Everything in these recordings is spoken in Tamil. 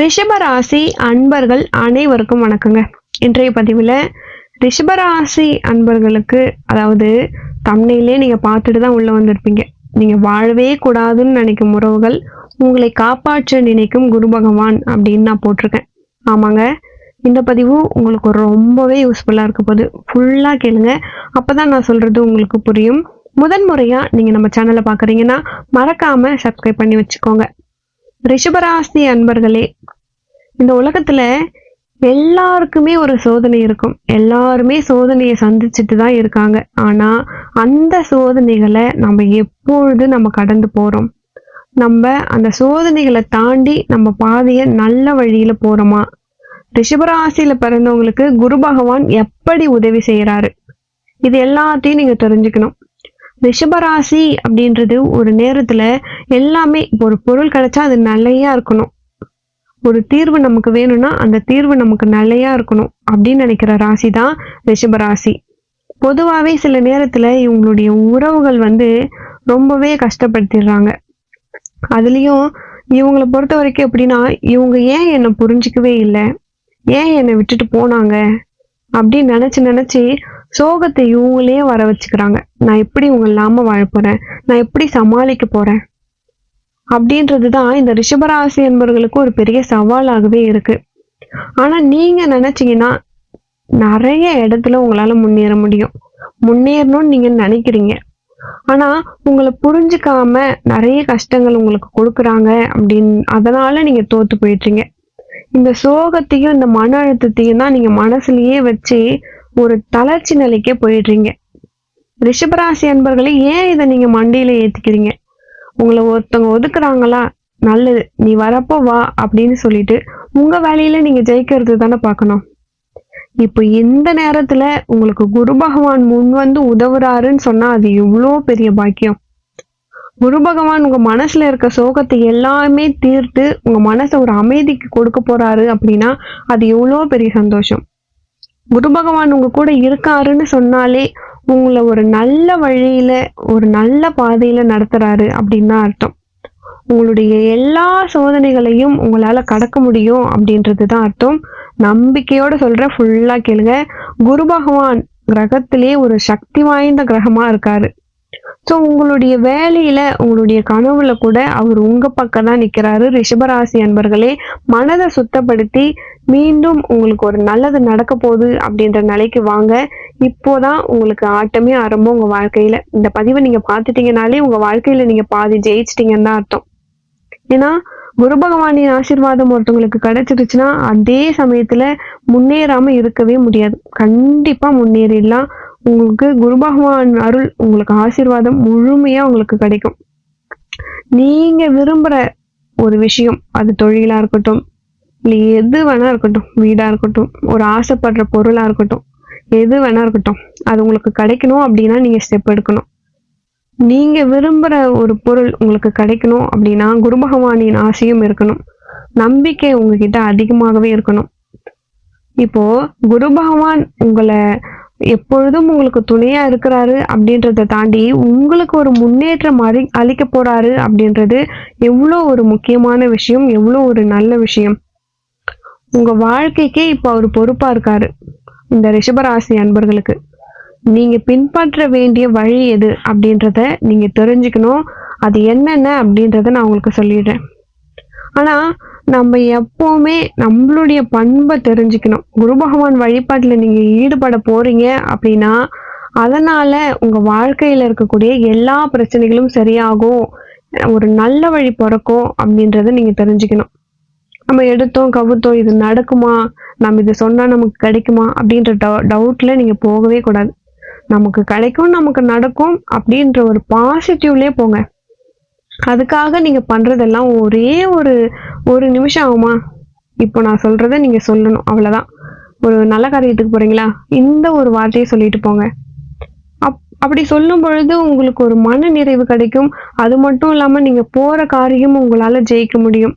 ரிஷபராசி அன்பர்கள் அனைவருக்கும் வணக்கங்க. இன்றைய பதிவில் ரிஷபராசி அன்பர்களுக்கு, அதாவது தம்னையிலே நீங்க பார்த்துட்டு தான் உள்ள வந்திருப்பீங்க. நீங்க வாழவே கூடாதுன்னு நினைக்கும் உறவுகள் உங்களை காப்பாற்ற நினைக்கும் குரு பகவான் அப்படின்னு நான் போட்டிருக்கேன். ஆமாங்க, இந்த பதிவு உங்களுக்கு ரொம்பவே யூஸ்ஃபுல்லா இருக்க போகுது. ஃபுல்லா கேளுங்க, அப்பதான் நான் சொல்றது உங்களுக்கு புரியும். முதன்முறையா நீங்க நம்ம சேனலை பாக்குறீங்கன்னா மறக்காம சப்ஸ்கிரைப் பண்ணி வச்சுக்கோங்க. ரிஷபராசி அன்பர்களே, இந்த உலகத்துல எல்லாருக்குமே ஒரு சோதனை இருக்கும். எல்லாருமே சோதனையை சந்திச்சுட்டு தான் இருக்காங்க. ஆனா அந்த சோதனைகளை நம்ம கடந்து போறோம்? நம்ம அந்த சோதனைகளை தாண்டி நம்ம பாதைய நல்ல வழியில போறோமா? ரிஷபராசியில பிறந்தவங்களுக்கு குரு பகவான் எப்படி உதவி செய்யறாரு, இது எல்லாத்தையும் நீங்க தெரிஞ்சுக்கணும். ரிஷபராசி அப்படின்றது ஒரு நேரத்துல எல்லாமே, ஒரு பொருள் கிடைச்சா அது நல்லையா இருக்கணும், ஒரு தீர்வு நமக்கு வேணும்னா அந்த தீர்வு நமக்கு நல்லையா இருக்கணும் அப்படின்னு நினைக்கிற ராசி தான் ரிஷபராசி. பொதுவாவே சில நேரத்துல இவங்களுடைய உறவுகள் ரொம்பவே கஷ்டப்படுத்திடுறாங்க. அதுலயும் இவங்களை பொறுத்த வரைக்கும் எப்படின்னா, இவங்க ஏன் என்னை புரிஞ்சிக்கவே இல்லை, ஏன் என்னை விட்டுட்டு போனாங்க அப்படின்னு நினைச்சு சோகத்தை இவங்களே வர வச்சுக்கிறாங்க. நான் எப்படி இவங்க இல்லாம வாழ போறேன், நான் எப்படி சமாளிக்க போறேன் அப்படின்றதுதான் இந்த ரிஷபராசி என்பவர்களுக்கு ஒரு பெரிய சவாலாகவே இருக்கு. ஆனா நீங்க நினைச்சீங்கன்னா நிறைய இடத்துல உங்களால முன்னேற முடியும். முன்னேறணும்னு நீங்க நினைக்கிறீங்க, ஆனா உங்களை புரிஞ்சுக்காம நிறைய கஷ்டங்கள் உங்களுக்கு கொடுக்குறாங்க அதனால நீங்க தோத்து போயிட்டீங்க. இந்த சோகத்தையும் இந்த மன அழுத்தத்தையும் தான் நீங்க மனசுலயே வச்சு ஒரு தளர்ச்சி நிலைக்கே போயிடுறீங்க. ரிஷபராசி அன்பர்களே, ஏன் இதை நீங்க மண்டையில ஏத்திக்கிறீங்க? உங்களை ஒருத்தவங்க ஒதுக்குறாங்களா, நல்லது நீ வரப்போ வா அப்படின்னு சொல்லிட்டு உங்க வேலையில நீங்க ஜெயிக்கிறது தானே பார்க்கணும். இப்போ இந்த நேரத்துல உங்களுக்கு குரு பகவான் முன் உதவுறாருன்னு சொன்னா அது எவ்வளோ பெரிய பாக்கியம். குரு பகவான் உங்க மனசுல இருக்க சோகத்தை எல்லாமே தீர்த்து உங்க மனசை ஒரு அமைதிக்கு கொடுக்க போறாரு அப்படின்னா அது எவ்வளோ பெரிய சந்தோஷம். குரு பகவான் உங்க கூட இருக்காருன்னு சொன்னாலே உங்களை ஒரு நல்ல வழியில, ஒரு நல்ல பாதையில நடத்துறாரு அப்படின்னு தான் அர்த்தம். உங்களுடைய எல்லா சோதனைகளையும் உங்களால கடக்க முடியும் அப்படின்றதுதான் அர்த்தம். நம்பிக்கையோட சொல்ற, ஃபுல்லா கேளுங்க. குரு பகவான் கிரகத்திலே ஒரு சக்தி வாய்ந்த கிரகமா இருக்காரு. ஸோ உங்களுடைய வேலையில, உங்களுடைய கனவுல கூட அவர் உங்க பக்கம் தான் நிக்கிறாரு. ரிஷபராசி அன்பர்களே, மனதை சுத்தப்படுத்தி மீண்டும் உங்களுக்கு ஒரு நல்லது நடக்க போகுது அப்படின்ற நிலைக்கு வாங்க. இப்போதான் உங்களுக்கு ஆட்டமே ஆரம்பம் உங்க வாழ்க்கையில. இந்த பதிவை நீங்க பார்த்துட்டீங்கனாலே உங்க வாழ்க்கையில நீங்க பாதி ஜெயிச்சிட்டீங்கன்னு தான் அர்த்தம். ஏன்னா குரு பகவானின் ஆசீர்வாதம் ஒருத்தவங்களுக்கு கிடைச்சிருச்சுன்னா அதே சமயத்துல முன்னேறாம இருக்கவே முடியாது. கண்டிப்பா முன்னேறிடலாம். உங்களுக்கு குரு பகவான் அருள், உங்களுக்கு ஆசீர்வாதம் முழுமையா உங்களுக்கு கிடைக்கும். நீங்க விரும்புற ஒரு விஷயம், அது தொழிலா இருக்கட்டும், இல்லை எது வேணா இருக்கட்டும், வீடா இருக்கட்டும், ஒரு ஆசைப்படுற பொருளா இருக்கட்டும், எது வேணா இருக்கட்டும், அது உங்களுக்கு கிடைக்கணும் அப்படின்னா நீங்க ஸ்டெப் எடுக்கணும். நீங்க விரும்புற ஒரு பொருள் உங்களுக்கு கிடைக்கணும் அப்படின்னா குரு பகவானின் ஆசையும் இருக்கணும், நம்பிக்கை உங்ககிட்ட அதிகமாகவே இருக்கணும். இப்போ குரு பகவான் உங்களை எப்பொழுதும் உங்களுக்கு துணையா இருக்கிறாரு அப்படின்றத தாண்டி உங்களுக்கு ஒரு முன்னேற்றம் அளிக்க போறாரு அப்படின்றது எவ்வளோ ஒரு முக்கியமான விஷயம், எவ்வளோ ஒரு நல்ல விஷயம். உங்க வாழ்க்கைக்கே இப்போ அவர் பொறுப்பா இருக்காரு. இந்த ரிஷபராசி அன்பர்களுக்கு நீங்க பின்பற்ற வேண்டிய வழி எது அப்படின்றத நீங்க தெரிஞ்சுக்கணும். அது என்னென்ன அப்படின்றத நான் உங்களுக்கு சொல்லிடுறேன். ஆனா நம்ம எப்பவுமே நம்மளுடைய பண்பை தெரிஞ்சுக்கணும். குரு பகவான் வழிபாட்டுல நீங்க ஈடுபட போறீங்க அப்படின்னா அதனால உங்க வாழ்க்கையில இருக்கக்கூடிய எல்லா பிரச்சனைகளும் சரியாகும், ஒரு நல்ல வழி பிறக்கும் அப்படின்றத நீங்க தெரிஞ்சுக்கணும். நம்ம எடுத்தோம் கவுத்தோம் இது நடக்குமா, நம்ம இது சொன்னா நமக்கு கிடைக்குமா அப்படின்ற டவுட்ல நீங்க போகவே கூடாது. நமக்கு கிடைக்கும், நமக்கு நடக்கும் அப்படின்ற ஒரு பாசிட்டிவ்லயே போங்க. அதுக்காக நீங்க பண்றதெல்லாம் ஒரே ஒரு நிமிஷம் ஆகுமா, இப்போ நான் சொல்றத நீங்க சொல்லணும், அவ்வளவுதான். ஒரு நல்ல காரியத்துக்கு போறீங்களா, இந்த ஒரு வார்த்தையை சொல்லிட்டு போங்க. அப்படி சொல்லும் பொழுது உங்களுக்கு ஒரு மன நிறைவு கிடைக்கும். அது மட்டும் இல்லாம நீங்க போற காரியம் உங்களால ஜெயிக்க முடியும்.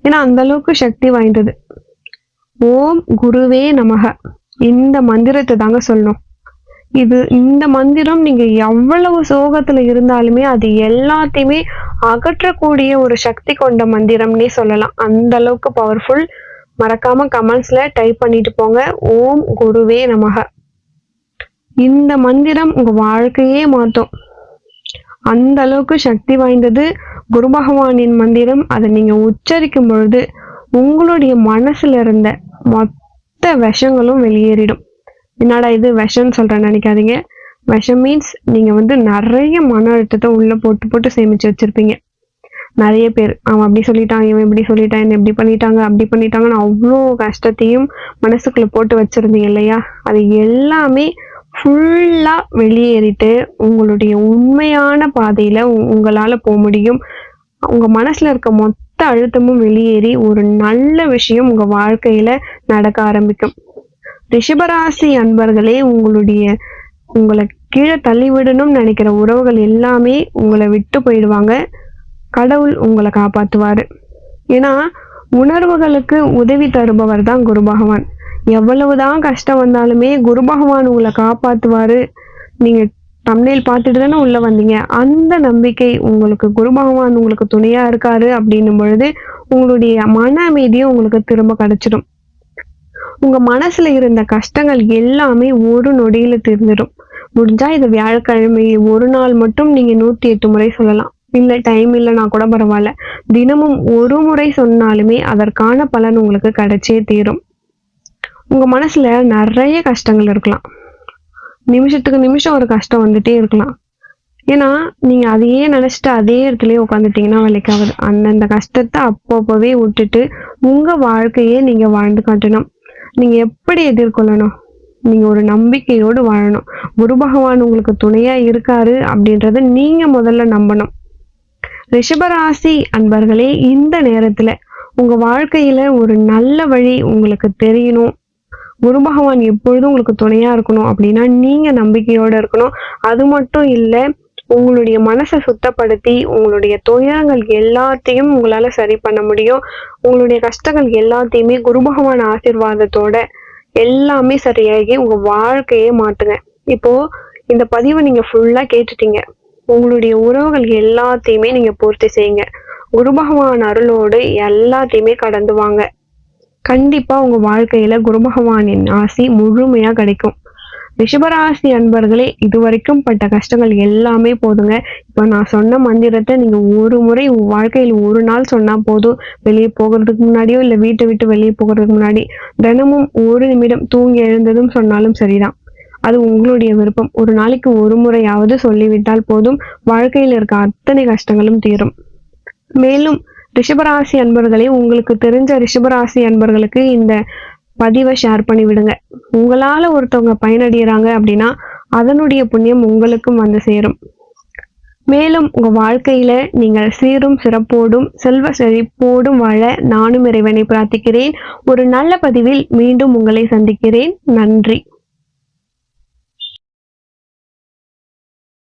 ஏன்னா அந்த அளவுக்கு சக்தி வாய்ந்தது. ஓம் குருவே நமக, இந்த மந்திரத்தை தாங்க சொல்லணும். இந்த மந்திரம் நீங்க எவ்வளவு சோகத்துல இருந்தாலுமே அது எல்லாத்தையுமே அகற்றக்கூடிய ஒரு சக்தி கொண்ட மந்திரம்னே சொல்லலாம். அந்த அளவுக்கு பவர்ஃபுல். மறக்காம கமெண்ட்ஸ்ல டைப் பண்ணிட்டு போங்க. ஓம் குருவே நமக. இந்த மந்திரம் உங்க வாழ்க்கையே மாத்தும். அந்த அளவுக்கு சக்தி வாய்ந்தது குரு பகவானின் மந்திரம். அதை நீங்க உச்சரிக்கும் பொழுது உங்களுடைய மனசுல இருந்த மொத்த விஷங்களும் வெளியேறிடும். என்னடா இது விஷம்னு சொல்றேன்னு நினைக்காதீங்க. விஷம் மீன்ஸ் நீங்க நிறைய மன அழுத்தத்தை உள்ள போட்டு போட்டு சேமிச்சு வச்சிருப்பீங்க. நிறைய பேர் அவன் அப்படி சொல்லிட்டான், இவன் இப்படி சொல்லிட்டான், என்ன இப்படி பண்ணிட்டாங்க, அப்படி பண்ணிட்டாங்கன்னு அவ்வளோ கஷ்டத்தையும் மனசுக்குள்ள போட்டு வச்சிருந்தீங்க இல்லையா? அது எல்லாமே ஃபுல்லா வெளியேறிட்டு உங்களுடைய உண்மையான பாதையில உங்களால போக முடியும். உங்க மனசுல இருக்க மொத்த அழுத்தமும் வெளியேறி ஒரு நல்ல விஷயம் உங்க வாழ்க்கையில நடக்க ஆரம்பிக்கும். ரிஷபராசி அன்பர்களே, உங்களை கீழே தள்ளி விடணும்னு நினைக்கிற உறவுகள் எல்லாமே உங்களை விட்டு போயிடுவாங்க. கடவுள் உங்களை காப்பாத்துவாரு. ஏன்னா உணர்வுகளுக்கு உதவி தருபவர் தான் குரு பகவான். எவ்வளவுதான் கஷ்டம் வந்தாலுமே குரு பகவான் உங்களை காப்பாத்துவாரு. நீங்க தம்ப்நெயில் பார்த்துட்டு தானே உள்ள வந்தீங்க. அந்த நம்பிக்கை உங்களுக்கு, குரு பகவான் உங்களுக்கு துணையா இருக்காரு அப்படின்னும் பொழுது உங்களுடைய மன அமைதியும் உங்களுக்கு திரும்ப கிடைச்சிடும். உங்க மனசுல இருந்த கஷ்டங்கள் எல்லாமே ஒரு நொடியில தீர்ந்துடும். முடிஞ்சா இது வியாழக்கிழமை ஒரு நாள் மட்டும் நீங்க 108 முறை சொல்லலாம். இல்ல டைம் இல்லைன்னா கூட பரவாயில்ல. தினமும் ஒரு முறை சொன்னாலுமே அதற்கான பலன் உங்களுக்கு கிடைச்சே தீரும். உங்க மனசுல நிறைய கஷ்டங்கள் இருக்கலாம். நிமிஷத்துக்கு நிமிஷம் ஒரு கஷ்டம் வந்துட்டே இருக்கலாம். ஏன்னா நீங்க அதையே நினைச்சிட்டு அதே இடத்துலயே உட்காந்துட்டீங்கன்னா வேலைக்காகுது. அந்தந்த கஷ்டத்தை அப்பப்பவே விட்டுட்டு உங்க வாழ்க்கையே நீங்க வாழ்ந்து காட்டணும். நீங்க எப்படி எதிர்கொள்ளணும்? நீங்க ஒரு நம்பிக்கையோடு வாழணும். குரு பகவான் உங்களுக்கு துணையா இருக்காரு அப்படின்றத நீங்க முதல்ல நம்பணும். ரிஷபராசி அன்பர்களே, இந்த நேரத்துல உங்க வாழ்க்கையில ஒரு நல்ல வழி உங்களுக்கு தெரியணும், குரு பகவான் எப்பொழுதும் உங்களுக்கு துணையா இருக்கணும் அப்படின்னா நீங்க நம்பிக்கையோட இருக்கணும். அது மட்டும் இல்ல, உங்களுடைய மனசை சுத்தப்படுத்தி உங்களுடைய துயரங்கள் எல்லாத்தையும் உங்களால சரி பண்ண முடியும். உங்களுடைய கஷ்டங்கள் எல்லாத்தையுமே குரு பகவான் ஆசீர்வாதத்தோட எல்லாமே சரியாகி உங்க வாழ்க்கையே மாத்துங்க. இப்போ இந்த பதிவை நீங்க ஃபுல்லா கேட்டுட்டீங்க. உங்களுடைய உறவுகள் எல்லாத்தையுமே நீங்க பூர்த்தி செய்யுங்க. குரு பகவான் அருளோடு எல்லாத்தையுமே கடந்து வாங்க. கண்டிப்பா உங்க வாழ்க்கையில குரு பகவானின் ஆசி முழுமையா கிடைக்கும். ரிஷபராசி அன்பர்களே, இதுவரைக்கும் பட்ட கஷ்டங்கள் எல்லாமே போதுங்க. இப்ப நான் சொன்ன மந்திரத்தை நீங்க ஒரு முறை வாழ்க்கையில ஒரு நாள் சொன்னா போதும். வெளியே போகிறதுக்கு முன்னாடியோ இல்ல வீட்டை விட்டு வெளியே போகிறதுக்கு முன்னாடி தினமும் ஒரு நிமிடம் தூங்கி எழுந்ததும் சொன்னாலும் சரிதான். அது உங்களுடைய விருப்பம். ஒரு நாளைக்கு ஒரு முறையாவது சொல்லிவிட்டால் போதும். வாழ்க்கையில இருக்க அத்தனை கஷ்டங்களும் தீரும். மேலும் ரிஷபராசி அன்பர்களே, உங்களுக்கு தெரிஞ்ச ரிஷபராசி அன்பர்களுக்கு இந்த பதிவை ஷேர் பண்ணி விடுங்க. உங்களால ஒருத்தவங்க பயனடைகிறாங்க அப்படின்னா அதனுடைய புண்ணியம் உங்களுக்கும் வந்து சேரும். மேலும் உங்க வாழ்க்கையில நீங்கள் சீரும் சிறப்போடும் செல்வ செழிப்போடும் வாழ நானும் இறைவனை பிரார்த்திக்கிறேன். ஒரு நல்ல பதிவில் மீண்டும் உங்களை சந்திக்கிறேன். நன்றி.